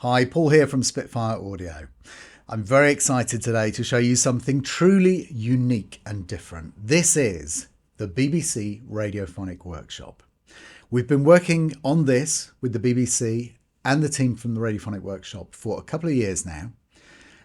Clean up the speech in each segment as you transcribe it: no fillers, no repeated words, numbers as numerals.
Hi, Paul here from Spitfire Audio. I'm very excited today to show you something truly unique and different. This is the BBC Radiophonic Workshop. We've been working on this with the BBC and the team from the Radiophonic Workshop for a couple of years now,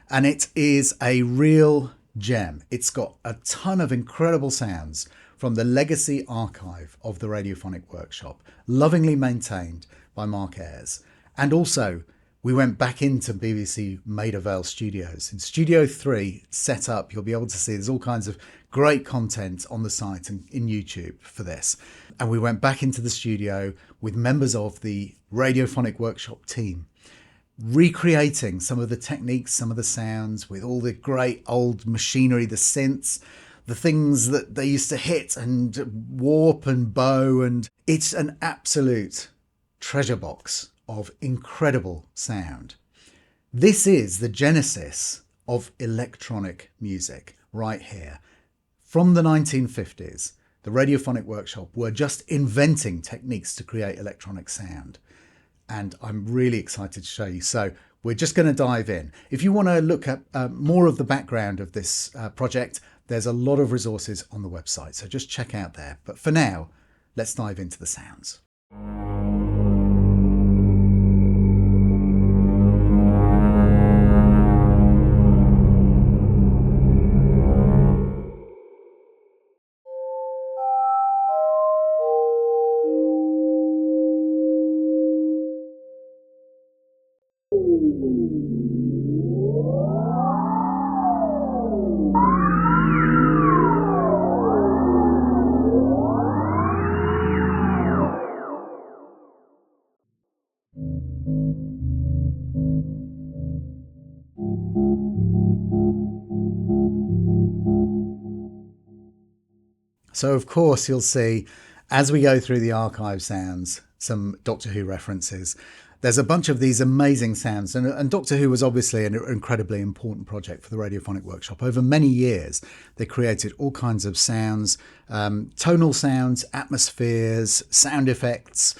and it is a real gem. It's got a ton of incredible sounds from the legacy archive of the Radiophonic Workshop, lovingly maintained by Mark Ayres. And also, we went back into BBC Maida Vale Studios. In Studio 3 set up, you'll be able to see there's all kinds of great content on the site and in YouTube for this. And we went back into the studio with members of the Radiophonic Workshop team, recreating some of the techniques, some of the sounds with all the great old machinery, the synths, the things that they used to hit and warp and bow. And it's an absolute treasure box of incredible sound. This is the genesis of electronic music right here. From the 1950s, the Radiophonic Workshop were just inventing techniques to create electronic sound. And I'm really excited to show you. So we're just going to dive in. If you want to look at more of the background of this project, there's a lot of resources on the website. So just check out there. But for now, let's dive into the sounds. So of course you'll see, as we go through the archive sounds, some Doctor Who references. There's a bunch of these amazing sounds, and Doctor Who was obviously an incredibly important project for the Radiophonic Workshop. Over many years, they created all kinds of sounds, tonal sounds, atmospheres, sound effects.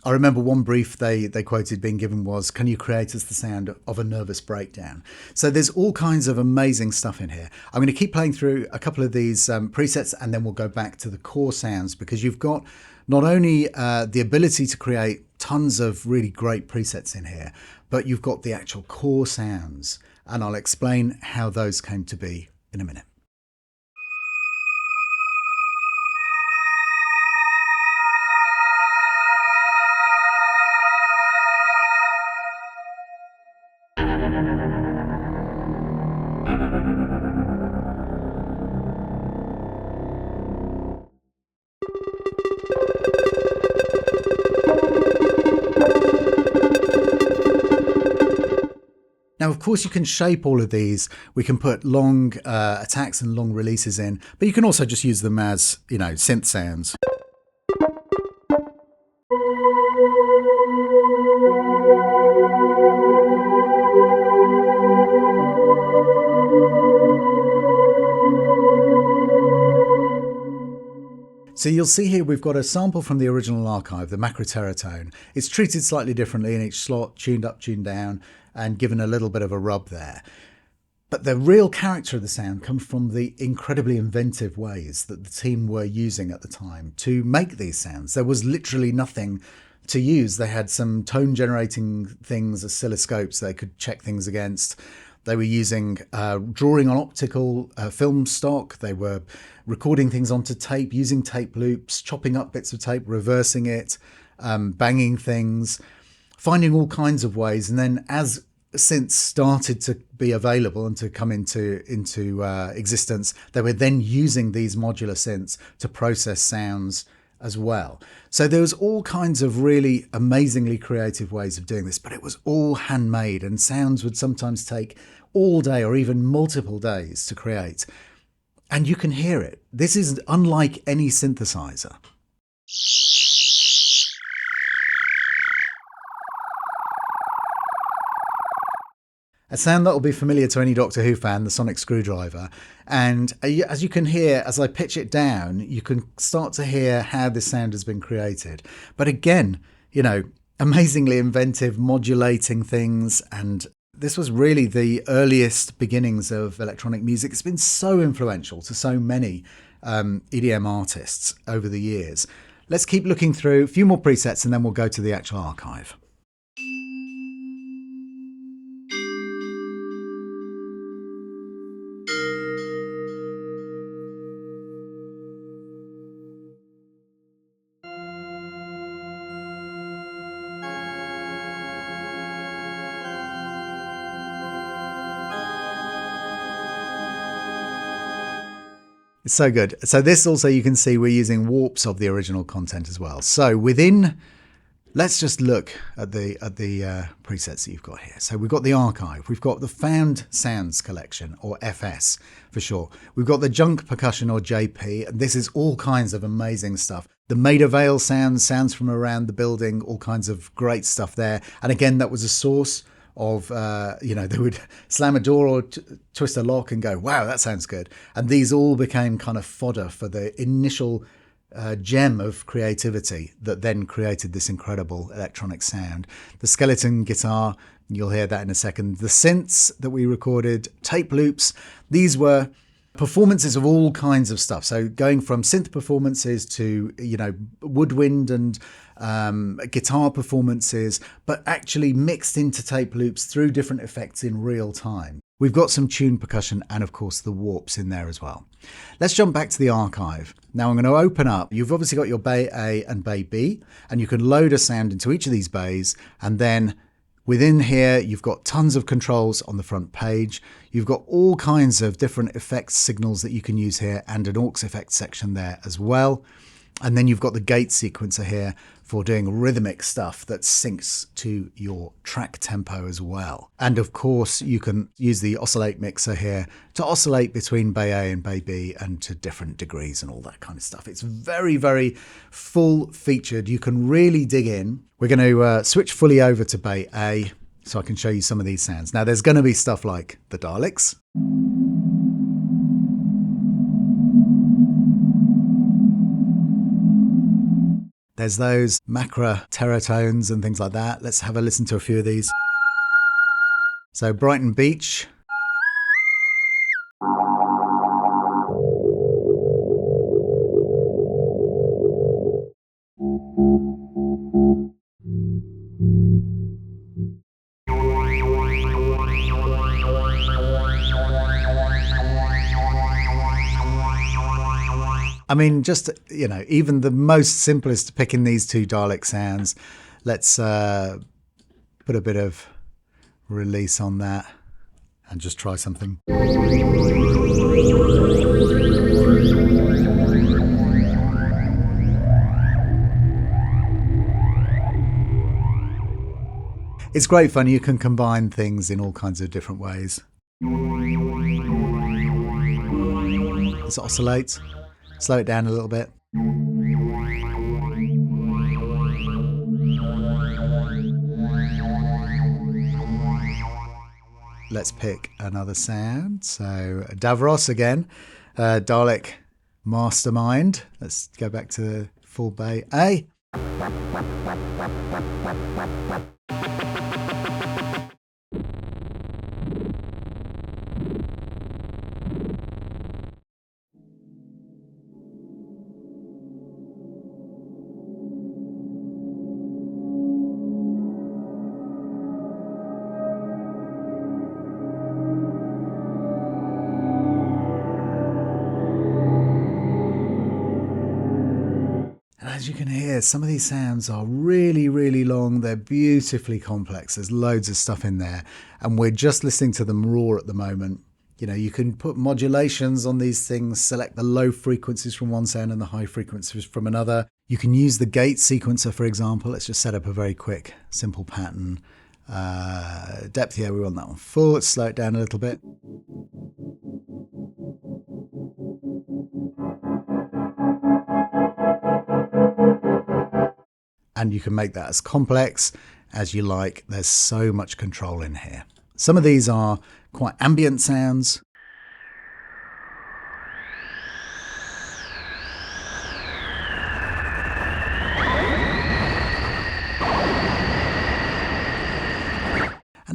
I remember one brief they quoted being given was, "Can you create us the sound of a nervous breakdown?" So there's all kinds of amazing stuff in here. I'm going to keep playing through a couple of these presets, and then we'll go back to the core sounds, because you've got not only the ability to create tons of really great presets in here, but you've got the actual core sounds, and I'll explain how those came to be in a minute. Now, of course, you can shape all of these. We can put long attacks and long releases in, but you can also just use them as, synth sounds. So you'll see here we've got a sample from the original archive, the macroteratone. It's treated slightly differently in each slot, tuned up, tuned down, and given a little bit of a rub there. But the real character of the sound comes from the incredibly inventive ways that the team were using at the time to make these sounds. There was literally nothing to use. They had some tone generating things, oscilloscopes they could check things against. They were using drawing on optical film stock. They were recording things onto tape, using tape loops, chopping up bits of tape, reversing it, banging things, finding all kinds of ways. And then as synths started to be available and to come into existence, they were then using these modular synths to process sounds as well. So there was all kinds of really amazingly creative ways of doing this, but it was all handmade, and sounds would sometimes take all day or even multiple days to create. And you can hear it. This is unlike any synthesizer. A sound that will be familiar to any Doctor Who fan, the sonic screwdriver. And as you can hear, as I pitch it down, you can start to hear how this sound has been created. But again, amazingly inventive, modulating things, and this was really the earliest beginnings of electronic music. It's been so influential to so many EDM artists over the years. Let's keep looking through a few more presets and then we'll go to the actual archive. It's so good. So this also, you can see we're using warps of the original content as well. So within, let's just look at the presets that you've got here. So we've got the archive, we've got the found sounds collection, or FS for short. We've got the junk percussion, or JP. And this is all kinds of amazing stuff. The Maida Vale sounds from around the building, all kinds of great stuff there. And again, that was a source of, they would slam a door or twist a lock and go, wow, that sounds good. And these all became kind of fodder for the initial gem of creativity that then created this incredible electronic sound. The skeleton guitar, you'll hear that in a second. The synths that we recorded, tape loops, these were performances of all kinds of stuff. So going from synth performances to, woodwind and guitar performances, but actually mixed into tape loops through different effects in real time. We've got some tuned percussion and of course the warps in there as well. Let's jump back to the archive. Now I'm going to open up, you've obviously got your bay A and bay B, and you can load a sound into each of these bays, and then within here, you've got tons of controls on the front page. You've got all kinds of different effects signals that you can use here, and an aux effects section there as well. And then you've got the gate sequencer here for doing rhythmic stuff that syncs to your track tempo as well. And of course, you can use the oscillate mixer here to oscillate between bay A and bay B and to different degrees and all that kind of stuff. It's very, very full featured. You can really dig in. We're going to switch fully over to bay A so I can show you some of these sounds. Now, there's going to be stuff like the Daleks. There's those macra teratones and things like that. Let's have a listen to a few of these. So Brighton Beach. I mean, just, even the most simplest picking these two Dalek sounds. Let's put a bit of release on that and just try something. It's great fun. You can combine things in all kinds of different ways. Let's oscillate. Slow it down a little bit. Let's pick another sound. So Davros again, Dalek Mastermind. Let's go back to the full bay A. As you can hear, some of these sounds are really, really long. They're beautifully complex. There's loads of stuff in there. And we're just listening to them raw at the moment. You can put modulations on these things, select the low frequencies from one sound and the high frequencies from another. You can use the gate sequencer, for example. Let's just set up a very quick, simple pattern. Depth, yeah, we want that one full. Let's slow it down a little bit. And you can make that as complex as you like. There's so much control in here. Some of these are quite ambient sounds.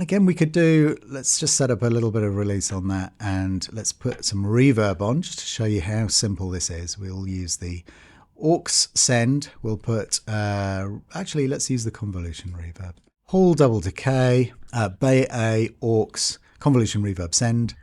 again, we could do, let's just set up a little bit of release on that, and let's put some reverb on just to show you how simple this is. We'll use the aux send. We'll put, actually, let's use the convolution reverb. Hall double decay, Bay A, aux, convolution reverb send.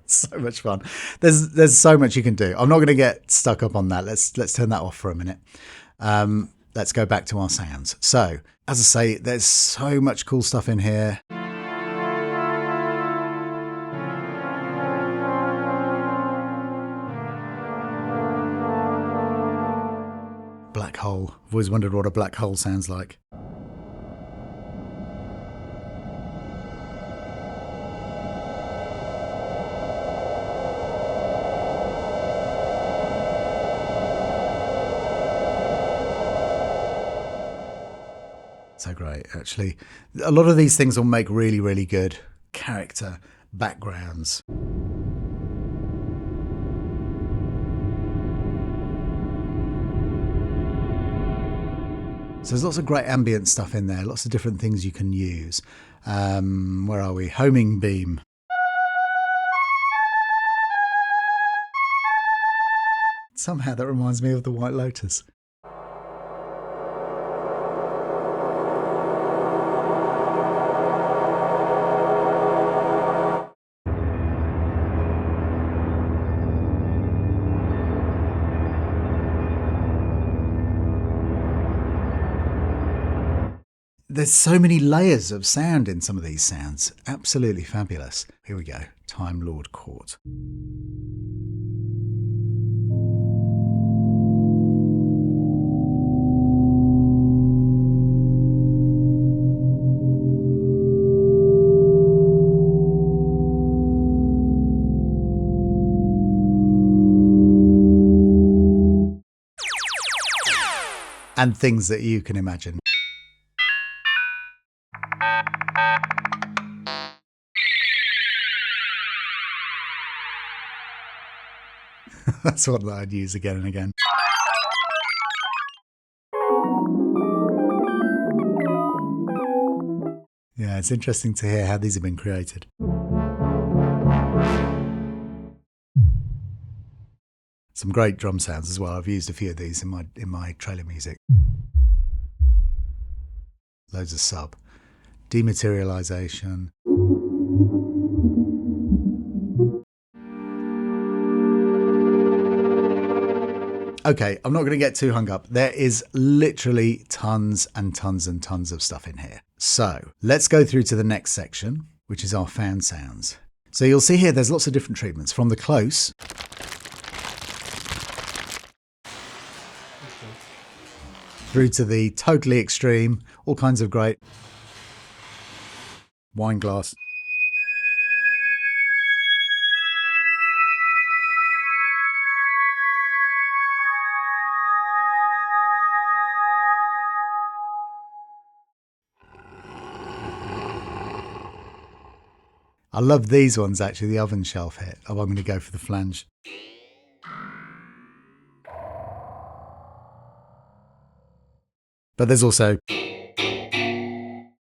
So much fun. There's so much you can do. I'm not going to get stuck up on that. Let's turn that off for a minute. Let's go back to our sounds. So, as I say, there's so much cool stuff in here. Black hole. I've always wondered what a black hole sounds like. So great, actually. A lot of these things will make really, really good character backgrounds. So there's lots of great ambient stuff in there, lots of different things you can use. Where are we? Homing beam. Somehow that reminds me of the White Lotus. There's so many layers of sound in some of these sounds. Absolutely fabulous. Here we go. Time Lord Court. And things that you can imagine. That's what I'd use again and again. Yeah, it's interesting to hear how these have been created. Some great drum sounds as well. I've used a few of these in my trailer music. Loads of sub. Dematerialization. Okay, I'm not going to get too hung up. There is literally tons and tons and tons of stuff in here. So let's go through to the next section, which is our fan sounds. So you'll see here there's lots of different treatments, from the close through to the totally extreme, all kinds of great wine glass. I love these ones actually, the oven shelf hit. Oh, I'm going to go for the flange. But there's also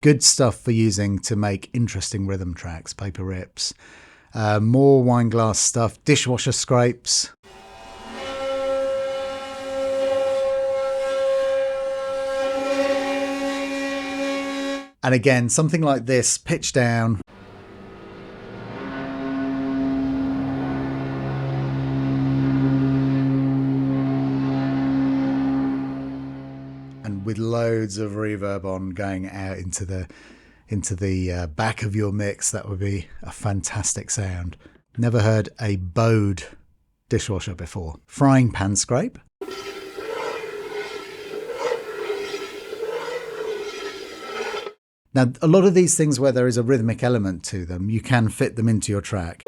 good stuff for using to make interesting rhythm tracks, paper rips, more wine glass stuff, dishwasher scrapes. And again, something like this, pitch down. With loads of reverb on going out into the back of your mix. That would be a fantastic sound. Never heard a bowed dishwasher before. Frying pan scrape. Now, a lot of these things where there is a rhythmic element to them, you can fit them into your track.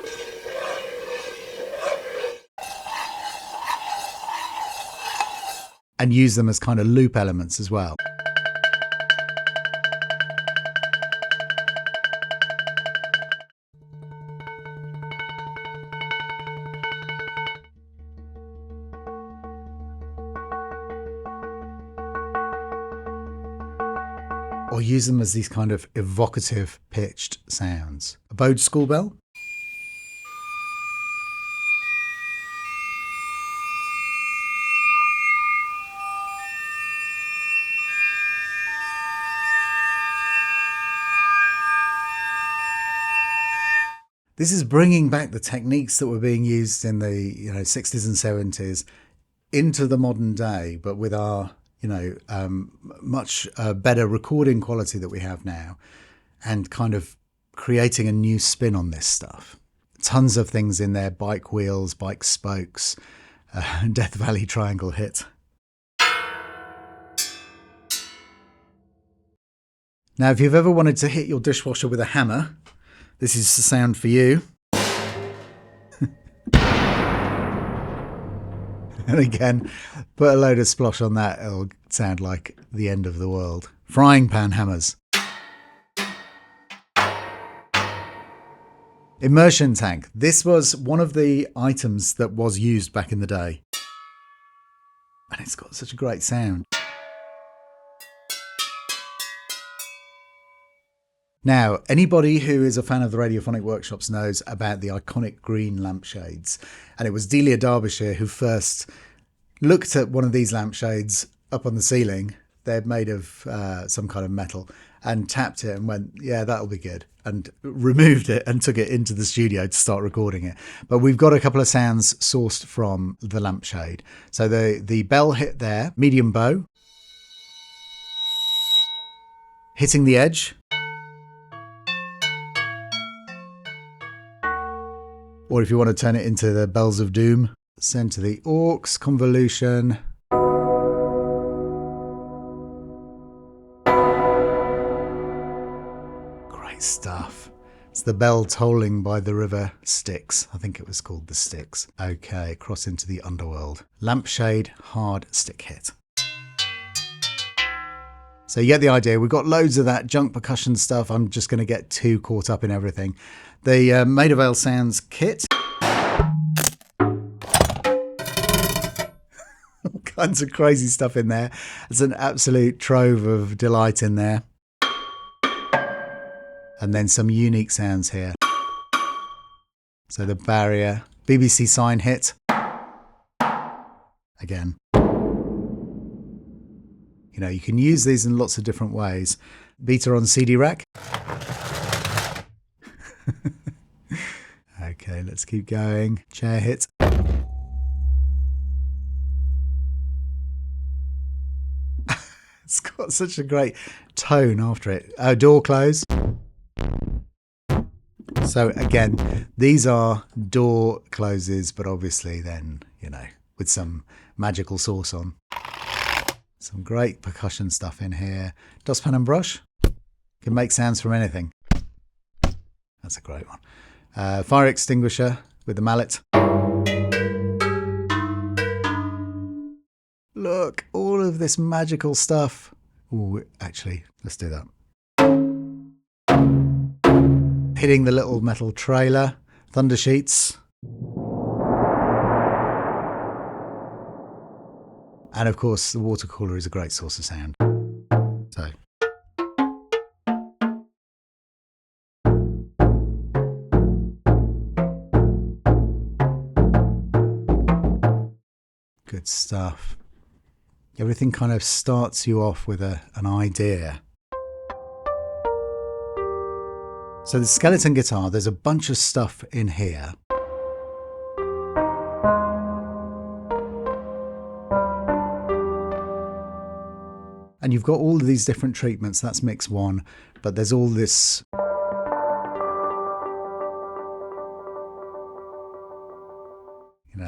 And use them as kind of loop elements as well. or use them as these kind of evocative pitched sounds. A bowed school bell. This is bringing back the techniques that were being used in the 60s and 70s into the modern day, but with our much better recording quality that we have now, and kind of creating a new spin on this stuff. Tons of things in there: bike wheels, bike spokes, Death Valley triangle hit. Now, if you've ever wanted to hit your dishwasher with a hammer, this is the sound for you. And again, put a load of splosh on that, it'll sound like the end of the world. Frying pan hammers. Immersion tank. This was one of the items that was used back in the day. And it's got such a great sound. Now, anybody who is a fan of the Radiophonic Workshops knows about the iconic green lampshades. And it was Delia Derbyshire who first looked at one of these lampshades up on the ceiling. They're made of some kind of metal, and tapped it and went, yeah, that'll be good. And removed it and took it into the studio to start recording it. But we've got a couple of sounds sourced from the lampshade. So the bell hit there, medium bow, hitting the edge. Or if you want to turn it into the bells of doom, send to the aux, convolution. Great stuff. It's the bell tolling by the river Styx. I think it was called the Styx. Okay, cross into the underworld. Lampshade, hard stick hit. So you get the idea. We've got loads of that junk percussion stuff. I'm just going to get too caught up in everything. The Maid of Ale Sounds kit. All kinds of crazy stuff in there. There's an absolute trove of delight in there. And then some unique sounds here. So the barrier, BBC sign hit. Again. You know, you can use these in lots of different ways. Beater on CD rack. Okay, let's keep going. Chair hit. It's got such a great tone after it. Door close. So again, these are door closes, but obviously then, with some magical sauce on. Some great percussion stuff in here. Dustpan and brush. Can make sounds from anything. That's a great one. Fire extinguisher with the mallet. Look, all of this magical stuff. Oh, actually, let's do that. Hitting the little metal trailer. Thunder sheets. And of course, the water cooler is a great source of sound. So. Good stuff. Everything kind of starts you off with an idea. So the skeleton guitar, there's a bunch of stuff in here. And you've got all of these different treatments. That's mix one, but there's all this.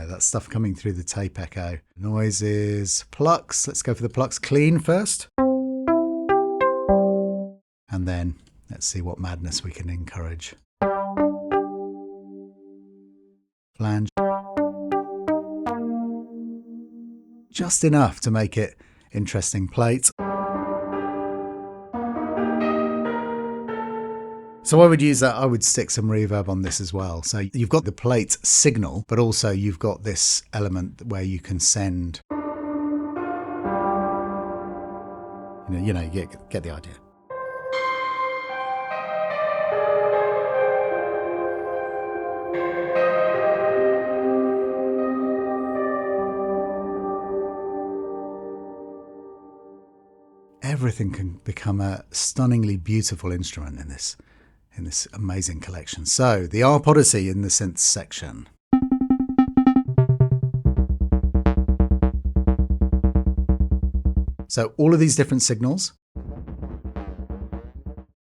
That stuff coming through the tape echo. Noises, plucks. Let's go for the plucks clean first. And then let's see what madness we can encourage. Flange. Just enough to make it interesting. Plate. So I would use that, I would stick some reverb on this as well. So you've got the plate signal, but also you've got this element where you can send, you get the idea. everything can become a stunningly beautiful instrument in this amazing collection. So the ARP Odyssey in the synths section. So all of these different signals.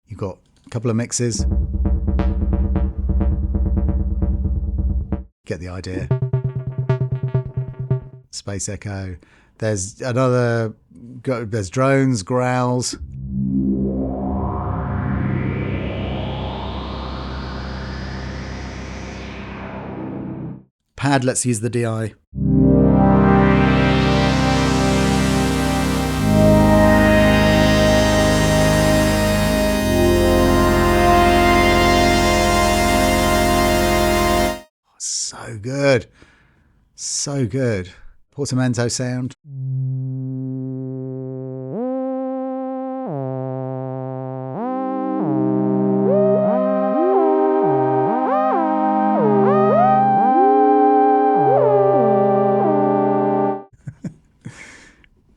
You've got a couple of mixes. Get the idea. Space echo. There's drones, growls. Pad, let's use the DI. So good. So good. Portamento sound.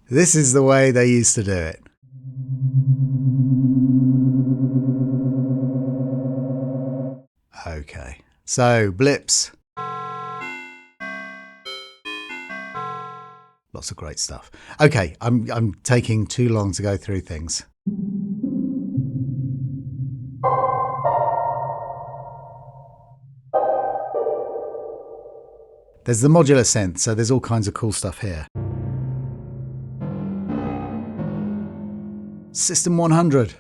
This is the way they used to do it. Okay, so blips. Lots of great stuff. Okay, I'm taking too long to go through things. There's the modular synth, so there's all kinds of cool stuff here. System 100.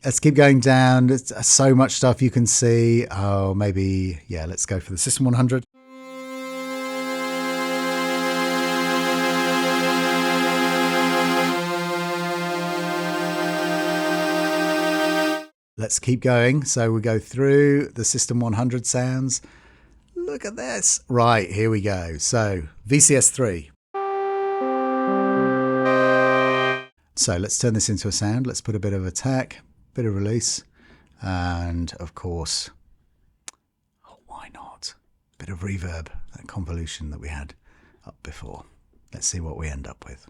Let's keep going down. There's so much stuff you can see. Oh, maybe, yeah, let's go for the System 100. Let's keep going. So we go through the System 100 sounds. Look at this. Right, here we go. So VCS 3. So let's turn this into a sound. Let's put a bit of attack, bit of release, and of course, oh, why not? Bit of reverb, that convolution that we had up before. Let's see what we end up with.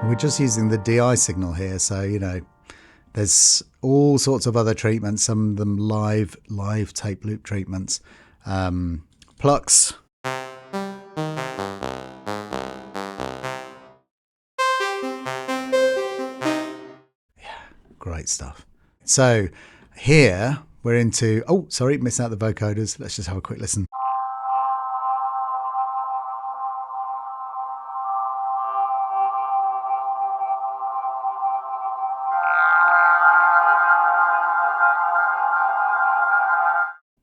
We're just using the DI signal here, so you know there's all sorts of other treatments, some of them live tape loop treatments, plucks. Yeah, great stuff. So here we're into, oh sorry, missing out the vocoders. Let's just have a quick listen.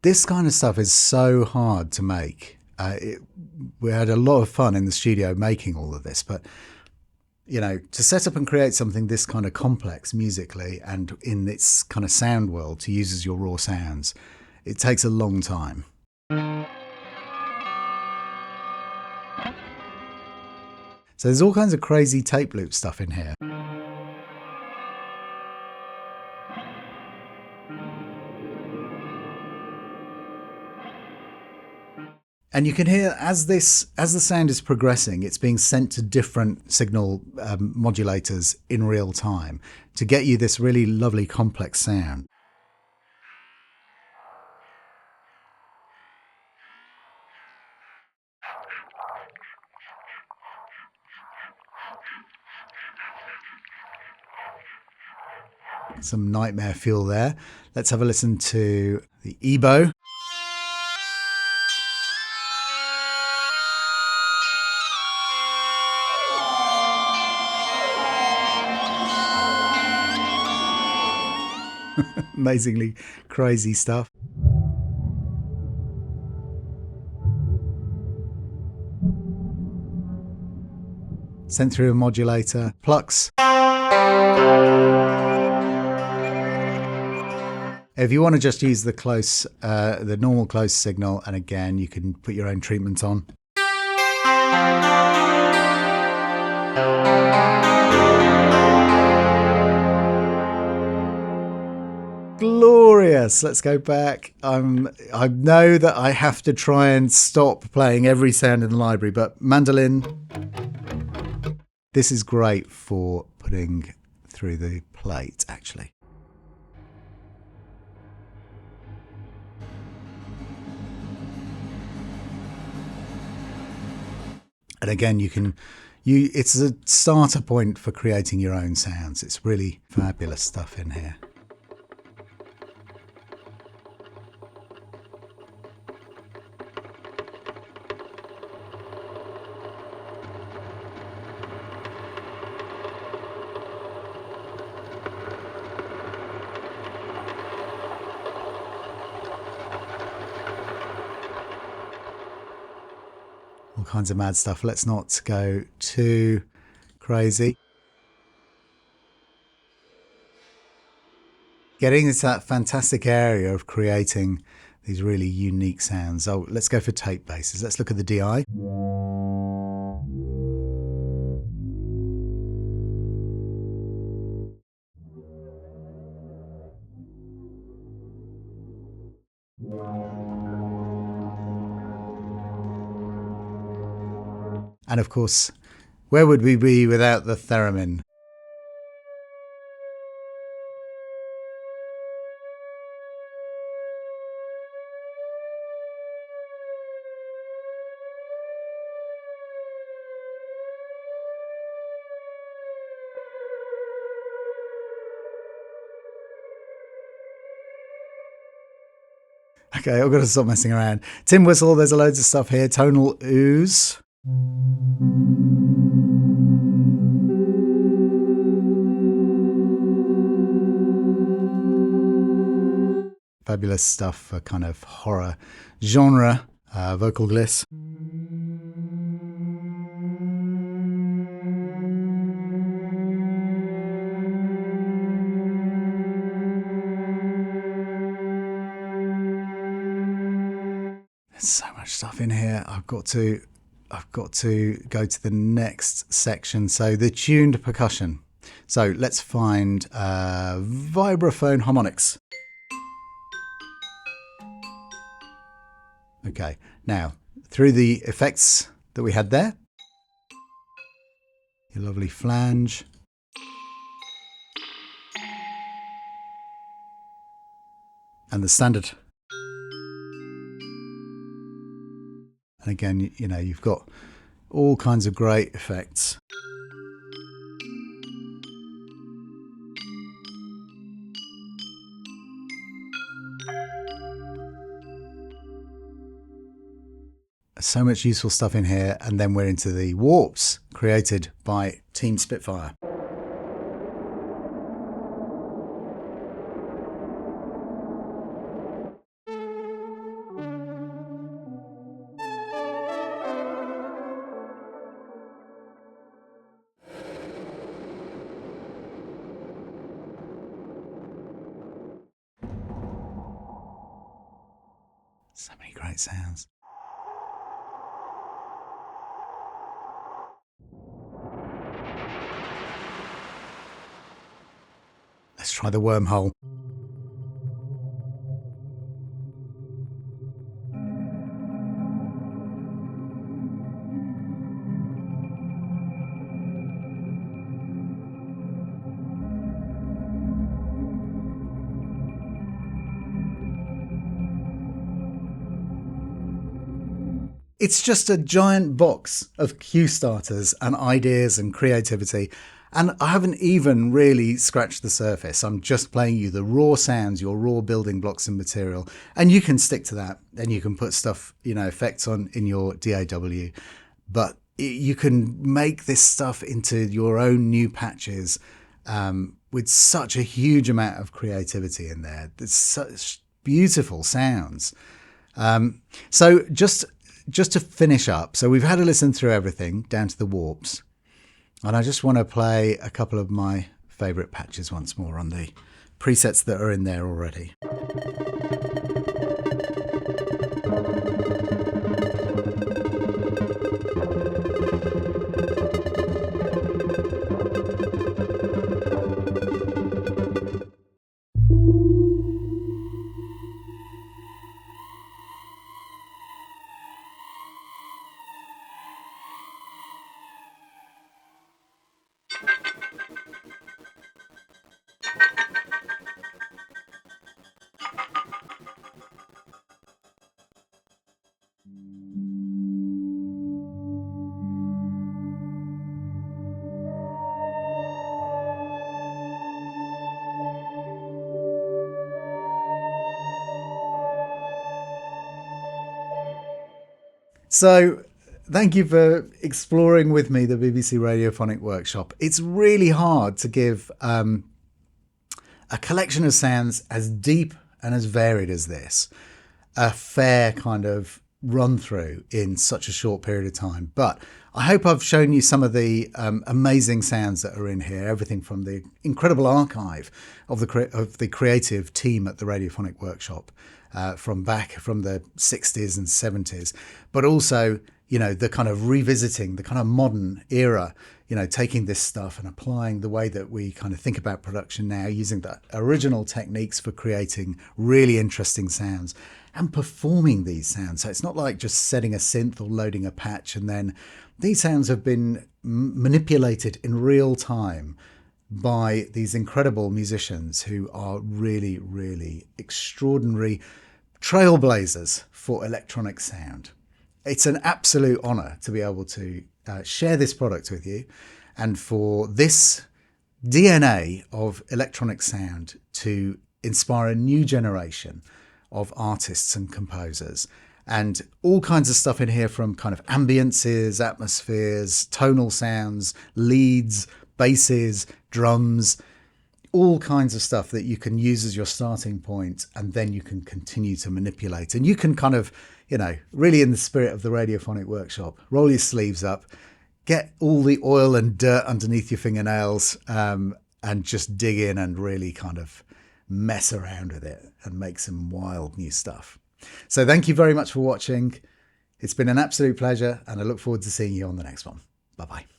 This kind of stuff is so hard to make. We had a lot of fun in the studio making all of this, but you know, to set up and create something this kind of complex musically and in its kind of sound world to use as your raw sounds, it takes a long time. So there's all kinds of crazy tape loop stuff in here. And you can hear as the sound is progressing, it's being sent to different signal modulators in real time to get you this really lovely complex sound. Some nightmare feel there. Let's have a listen to the EBO. Amazingly crazy stuff. sent through a modulator, plucks. If you want to just use the normal close signal, and again, you can put your own treatment on. Glorious. Let's go back. I know that I have to try and stop playing every sound in the library, but mandolin, this is great for putting through the plate, actually. And again, it's a starter point for creating your own sounds. It's really fabulous stuff in here. All kinds of mad stuff. Let's not go too crazy. Getting into that fantastic area of creating these really unique sounds. Oh, let's go for tape basses. Let's look at the DI. And of course, where would we be without the theremin? Okay, I've got to stop messing around. Tin whistle, there's loads of stuff here. Tonal ooze. Fabulous stuff for kind of horror genre, vocal gliss. There's so much stuff in here. I've got to go to the next section. So the tuned percussion. So let's find vibraphone harmonics. Okay, now through the effects that we had there, your lovely flange, and the standard. And again, you know, you've got all kinds of great effects. So much useful stuff in here, and then we're into the warps created by Team Spitfire. So many great sounds. Let's try the wormhole. It's just a giant box of cue starters and ideas and creativity. And I haven't even really scratched the surface. I'm just playing you the raw sounds, your raw building blocks and material. And you can stick to that. Then you can put stuff, you know, effects on in your DAW. But you can make this stuff into your own new patches with such a huge amount of creativity in there. There's such beautiful sounds. So just to finish up, so we've had a listen through everything down to the warps. And I just want to play a couple of my favourite patches once more on the presets that are in there already. So, thank you for exploring with me the BBC Radiophonic Workshop. It's really hard to give a collection of sounds as deep and as varied as this a fair kind of run through in such a short period of time. But I hope I've shown you some of the amazing sounds that are in here, everything from the incredible archive of the creative team at the Radiophonic Workshop from the 60s and 70s, but also, you know, the kind of revisiting the kind of modern era, you know, taking this stuff and applying the way that we kind of think about production now, using the original techniques for creating really interesting sounds and performing these sounds. So it's not like just setting a synth or loading a patch, and then these sounds have been manipulated in real time by these incredible musicians who are really, really extraordinary trailblazers for electronic sound. It's an absolute honor to be able to share this product with you, and for this DNA of electronic sound to inspire a new generation of artists and composers. And all kinds of stuff in here, from kind of ambiences, atmospheres, tonal sounds, leads, basses, drums, all kinds of stuff that you can use as your starting point, and then you can continue to manipulate. And you can kind of, you know, really in the spirit of the Radiophonic Workshop, roll your sleeves up, get all the oil and dirt underneath your fingernails, and just dig in and really kind of mess around with it and make some wild new stuff. So thank you very much for watching. It's been an absolute pleasure, and I look forward to seeing you on the next one. Bye-bye.